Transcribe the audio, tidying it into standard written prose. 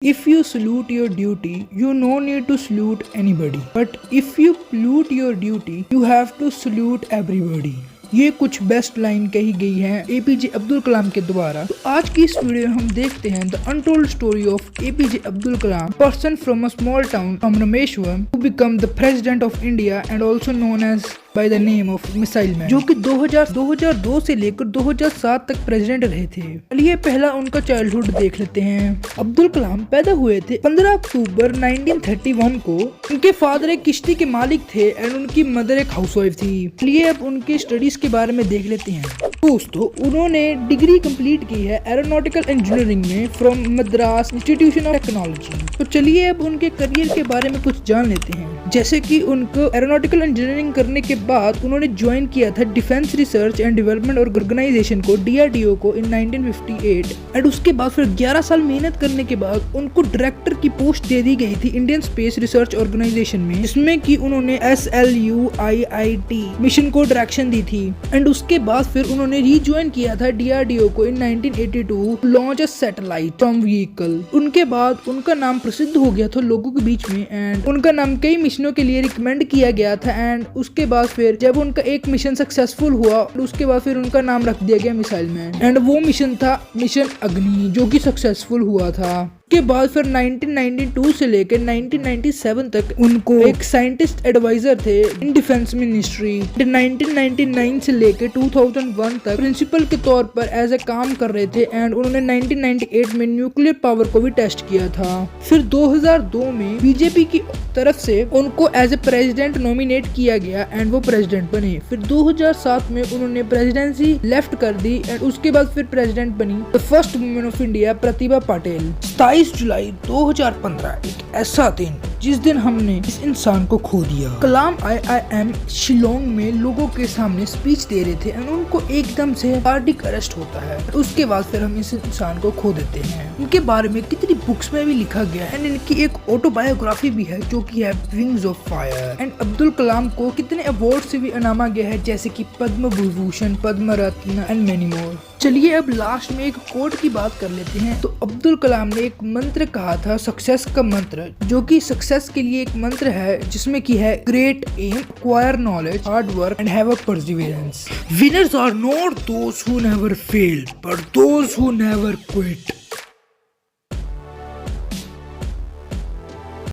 If you salute your duty, you no need to salute anybody. But if you pollute your duty, you have to salute everybody. ये कुछ best line कही गई है APJ Abdul कलाम के द्वारा। तो आज की इस वीडियो में हम देखते हैं the untold story of APJ Abdul Kalam, person from a small town from Rameshwaram who become the president of India and also known as by the name of missile man, जो कि 2002 से लेकर 2007 तक प्रेसिडेंट रहे थे। चलिए पहला उनका चाइल्डहुड देख लेते हैं। अब्दुल कलाम पैदा हुए थे 15 अक्टूबर 1931 को। उनके फादर एक किश्ती के मालिक थे एंड उनकी मदर एक हाउसवाइफ थी। चलिए अब उनके स्टडीज के बारे में देख लेते हैं। दोस्तों, उन्होंने डिग्री कंप्लीट की है एरोनॉटिकल इंजीनियरिंग में from Madras institution of technology. तो चलिए अब उनके करियर के बारे में कुछ जान लेते हैं। जैसे कि उनको एरोनॉटिकल इंजीनियरिंग करने के बाद उन्होंने ज्वाइन किया था defence research and development organisation को, डीआरडीओ को इन 1958 एंड उसके बाद फिर 11 साल मेहनत करने के बाद उनको डायरेक्टर की पोस्ट दे दी गई थी इंडियन स्पेस रिसर्च ऑर्गेनाइजेशन में, जिसमें कि उन्होंने SLUIIT मिशन को डायरेक्शन दी थी। एंड उसके बाद फिर उन्होंने रीज्वाइन किया था डीआरडीओ को इन 1982 launch a satellite from vehicle. उनके बाद उनका नाम प्रसिद्ध हो गया था लोगों के बीच में एंड उनका नाम कई मिशनों के लिए रिकमेंड किया गया था। एंड उसके बाद फिर जब उनका एक मिशन सक्सेसफुल हुआ उसके बाद फिर उनका नाम रख दिया गया मिसाइल मैन एंड वो मिशन था मिशन अग्नि, जो कि सक्सेसफुल हुआ था। के बाद फिर 1992 से लेकर 1997 तक उनको एक साइंटिस्ट एडवाइजर थे इन डिफेंस मिनिस्ट्री। 1999 से लेकर 2001 तक प्रिंसिपल के तौर पर एज ए काम कर रहे थे एंड उन्होंने 1998 में न्यूक्लियर पावर को भी टेस्ट किया था। फिर 2002 में बीजेपी की तरफ से उनको एज ए प्रेसिडेंट नॉमिनेट किया गया एंड वो प्रेसिडेंट बने। फिर 2007 में उन्होंने प्रेसिडेंसी लेफ्ट कर दी एंड उसके बाद फिर प्रेसिडेंट बनी the first women of India Pratibha Patil. 22 जुलाई 2015 एक ऐसा दिन जिस दिन हमने इस इंसान को खो दिया। कलाम IIM शिलोंग में लोगों के सामने स्पीच दे रहे थे एंड उनको एकदम से कार्डिक अरेस्ट होता है। उसके बाद फिर हम इस इंसान को खो देते हैं। इनके बारे में कितनी बुक्स में भी लिखा गया है एंड इनकी एक ऑटोबायोग्राफी भी है जो कि है wings of fire. And Abdul Kalam को कितने अवार्ड से भी इनामा गया है, जैसे कि पद्म विभूषण, पद्म रत्न एंड मेनी मोर। चलिए अब लास्ट में एक कोट की बात कर लेते हैं। तो अब्दुल कलाम ने एक मंत्र कहा था, सक्सेस का मंत्र, जो कि सक्सेस के लिए एक मंत्र है जिसमें की है great aim, acquire knowledge, hard work and have a perseverance. Winners are not those who never fail but those who never quit.